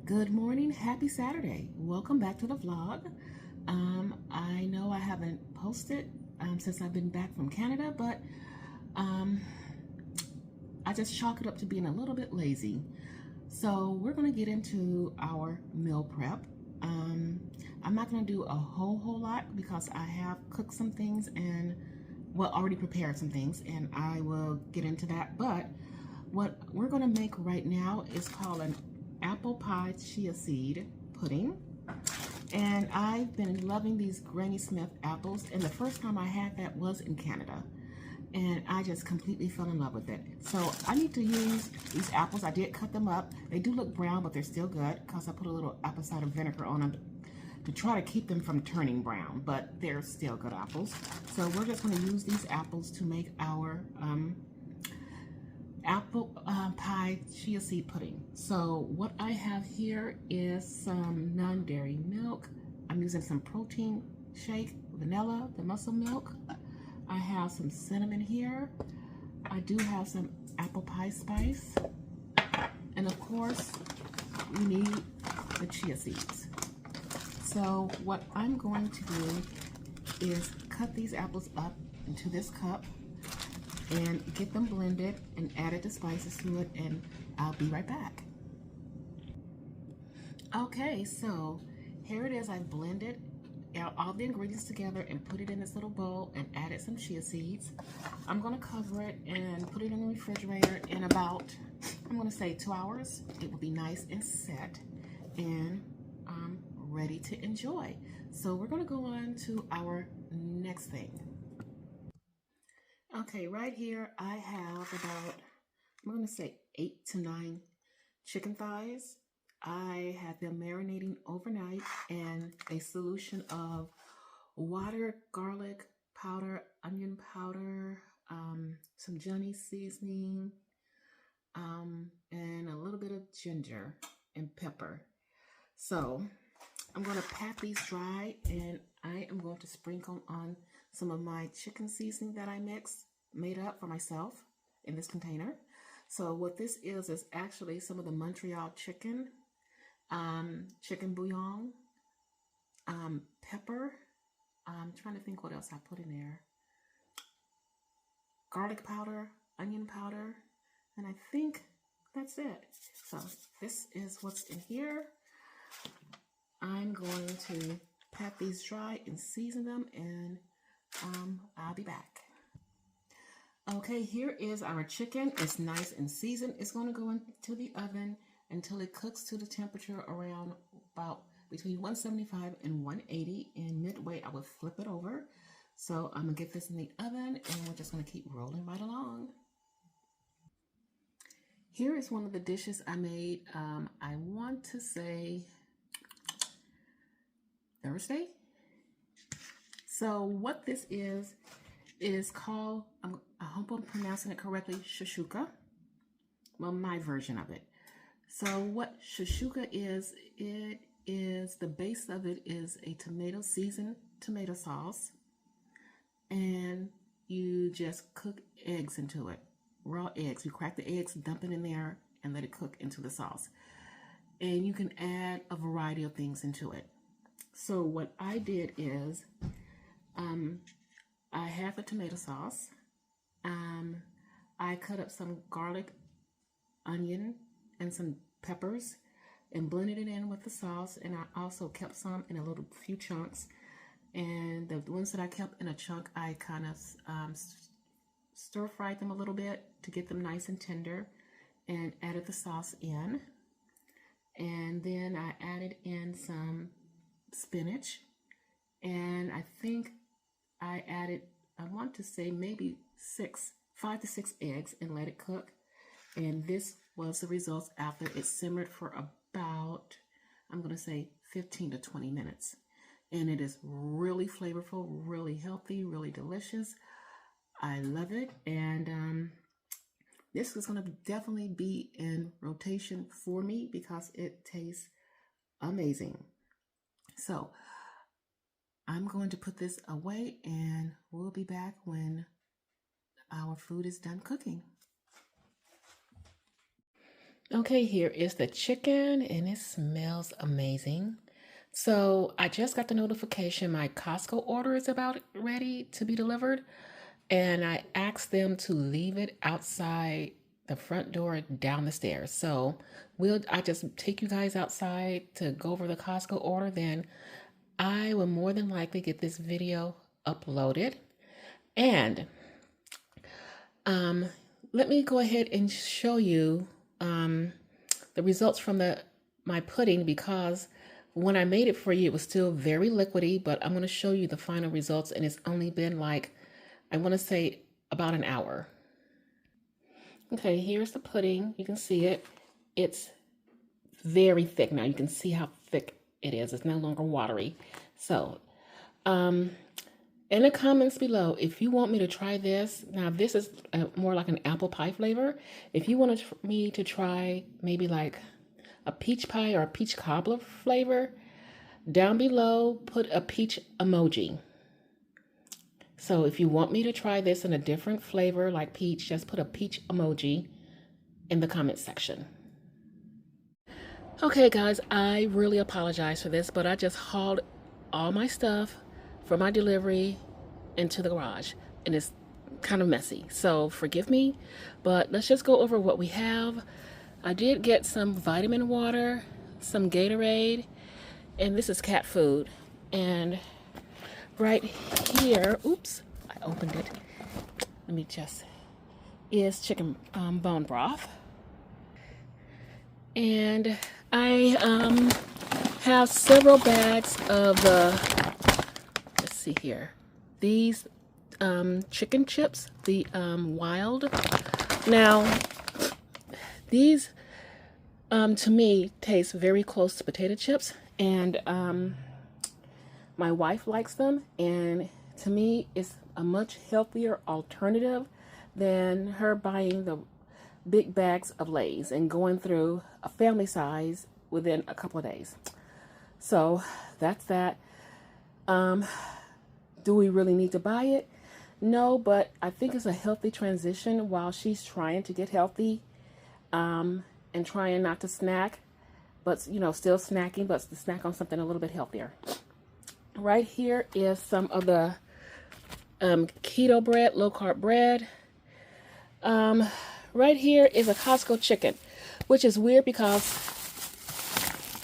Good morning, happy Saturday. Welcome back to the vlog. I know I haven't posted since I've been back from Canada, but I just chalk it up to being a little bit lazy. So we're gonna get into our meal prep. I'm not gonna do a whole lot because I have cooked some things and already prepared some things, and I will get into that. But what we're gonna make right now is called an apple pie chia seed pudding. And I've been loving these Granny Smith apples, and the first time I had that was in Canada. And I just completely fell in love with it. So I need to use these apples. I did cut them up. They do look brown, but they're still good because I put a little apple cider vinegar on them to try to keep them from turning brown, but they're still good apples. So we're just going to use these apples to make our apple pie chia seed pudding. So what I have here is some non-dairy milk. I'm using some protein shake, vanilla, the muscle milk. I have some cinnamon here. I do have some apple pie spice. And of course, you need the chia seeds. So what I'm going to do is cut these apples up into this cup and get them blended and added the spices to it, and I'll be right back. Okay, so here it is. I've blended all the ingredients together and put it in this little bowl and added some chia seeds. I'm going to cover it and put it in the refrigerator in about, I'm going to say 2 hours. It will be nice and set and ready to enjoy. So we're going to go on to our next thing. Okay, right here I have about, I'm going to say 8 to 9 chicken thighs. I had them marinating overnight in a solution of water, garlic powder, onion powder, some Johnny seasoning, and a little bit of ginger and pepper. So I'm going to pat these dry, and I am going to sprinkle on some of my chicken seasoning that I made up for myself in this container. So what this is actually some of the Montreal chicken, chicken bouillon, pepper. I'm trying to think what else I put in there. Garlic powder, onion powder, and I think that's it. So this is what's in here. I'm going to pat these dry and season them, and I'll be back. Okay, here is our chicken. It's nice and seasoned. It's going to go into the oven until it cooks to the temperature around about between 175 and 180. And midway, I will flip it over. So I'm going to get this in the oven, and we're just going to keep rolling right along. Here is one of the dishes I made, I want to say Thursday. So what this is called, I hope I'm pronouncing it correctly, shashuka. Well, my version of it. So what shashuka is, it is, the base of it is a seasoned tomato sauce, and you just cook eggs into it, raw eggs. You crack the eggs, dump it in there, and let it cook into the sauce. And you can add a variety of things into it. So what I did is, I have the tomato sauce. I cut up some garlic, onion, and some peppers and blended it in with the sauce. And I also kept some in a little few chunks. And the ones that I kept in a chunk, I kind of stir fried them a little bit to get them nice and tender, and added the sauce in. And then I added in some spinach, and I think I added, I want to say maybe 5 to 6 eggs, and let it cook. And this was the results after it simmered for about, I'm going to say 15 to 20 minutes. And it is really flavorful, really healthy, really delicious. I love it. And this is going to definitely be in rotation for me because it tastes amazing. So I'm going to put this away, and we'll be back when our food is done cooking. Okay, here is the chicken and it smells amazing. So I just got the notification my Costco order is about ready to be delivered. And I asked them to leave it outside the front door down the stairs. So I just take you guys outside to go over the Costco order. Then I will more than likely get this video uploaded. And let me go ahead and show you the results from my pudding, because when I made it for you, it was still very liquidy, but I'm going to show you the final results, and it's only been like, I want to say about an hour. Okay, here's the pudding. You can see it. It's very thick now. You can see how thick it is. It's no longer watery. So, in the comments below, if you want me to try this, now this is more like an apple pie flavor. If you want me to try maybe like a peach pie or a peach cobbler flavor, down below, put a peach emoji. So if you want me to try this in a different flavor like peach, just put a peach emoji in the comment section. Okay guys, I really apologize for this, but I just hauled all my stuff for my delivery into the garage, and it's kind of messy, so forgive me, but let's just go over what we have. I did get some vitamin water, some Gatorade, and this is cat food. And right here, oops, I opened it. Let me just, is chicken bone broth. And I have several bags of the, let's see here, these chicken chips, the wild. Now, these to me taste very close to potato chips, and my wife likes them, and to me it's a much healthier alternative than her buying the big bags of Lay's and going through a family size within a couple of days. So that's that. Do we really need to buy it? No, but I think it's a healthy transition while she's trying to get healthy, and trying not to snack, but you know, still snacking, but to snack on something a little bit healthier. Right here is some of the keto bread, low carb bread. Right here is a Costco chicken, which is weird because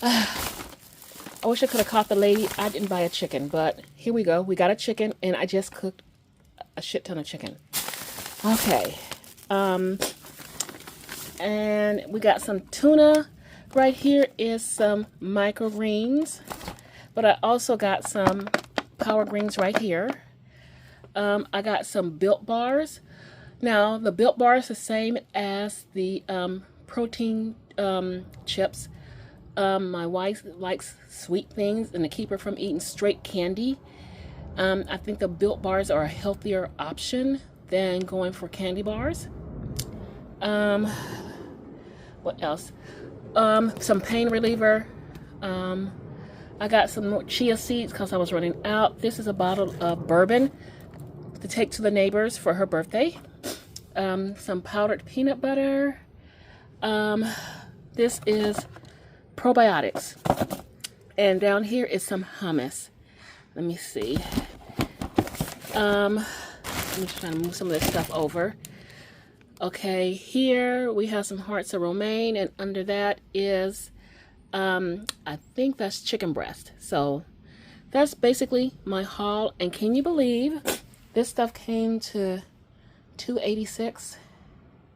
I wish I could have caught the lady. I didn't buy a chicken, but here we go. We got a chicken, and I just cooked a shit ton of chicken. Okay. And we got some tuna. Right here is some microgreens, but I also got some power greens right here. I got some Built Bars. Now, the Built Bar is the same as the protein chips. My wife likes sweet things and to keep her from eating straight candy. I think the Built Bars are a healthier option than going for candy bars. What else? Some pain reliever. I got some more chia seeds because I was running out. This is a bottle of bourbon to take to the neighbors for her birthday. Some powdered peanut butter. This is probiotics. And down here is some hummus. Let me see. I'm just trying to move some of this stuff over. Okay, here we have some hearts of romaine, and under that is, I think that's chicken breast. So that's basically my haul. And can you believe this stuff came to $2.86?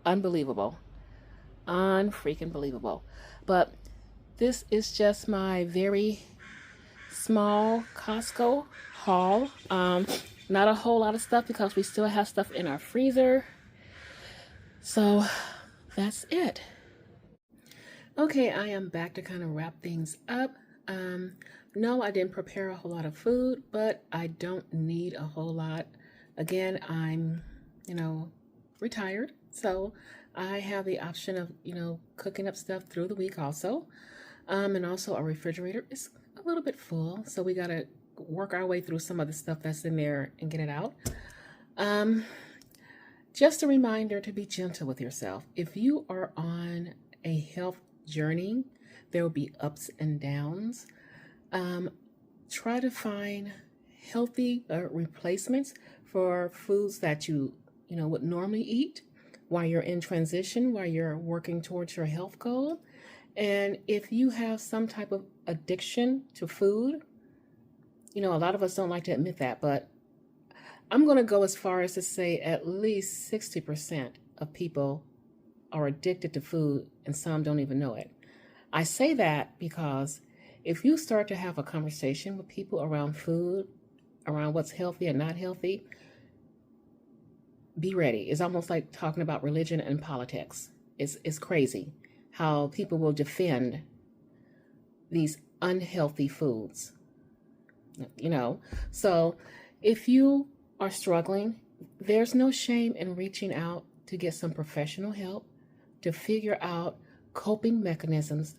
Unbelievable. Unfreaking believable. But this is just my very small Costco haul. Not a whole lot of stuff because we still have stuff in our freezer. So that's it. Okay, I am back to kind of wrap things up. No, I didn't prepare a whole lot of food, but I don't need a whole lot. Again, I'm, retired, so I have the option of, cooking up stuff through the week also. And also our refrigerator is a little bit full, so we got to work our way through some of the stuff that's in there and get it out. Just a reminder to be gentle with yourself. If you are on a health journey. There will be ups and downs. Try to find healthy replacements for foods that you know would normally eat while you're in transition, while you're working towards your health goal. And if you have some type of addiction to food, you know, a lot of us don't like to admit that, but I'm going to go as far as to say at least 60% of people are addicted to food and some don't even know it. I say that because if you start to have a conversation with people around food, around what's healthy and not healthy, be ready. It's almost like talking about religion and politics. It's crazy how people will defend these unhealthy foods. You know, so if you are struggling, there's no shame in reaching out to get some professional help to figure out coping mechanisms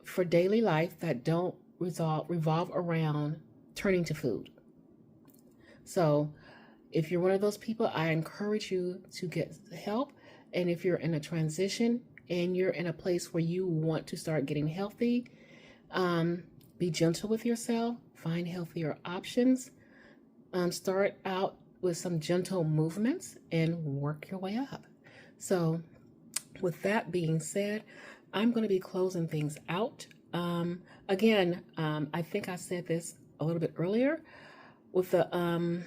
for daily life that don't revolve around turning to food. So if you're one of those people, I encourage you to get help. And if you're in a transition and you're in a place where you want to start getting healthy, be gentle with yourself, find healthier options, start out with some gentle movements and work your way up. So with that being said, I'm going to be closing things out. Again, I think I said this a little bit earlier with the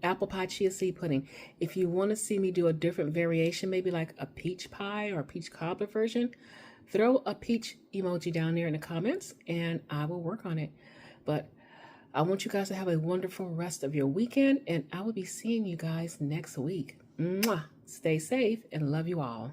apple pie chia seed pudding. If you want to see me do a different variation, maybe like a peach pie or a peach cobbler version, throw a peach emoji down there in the comments and I will work on it. But I want you guys to have a wonderful rest of your weekend, and I will be seeing you guys next week. Mwah! Stay safe and love you all.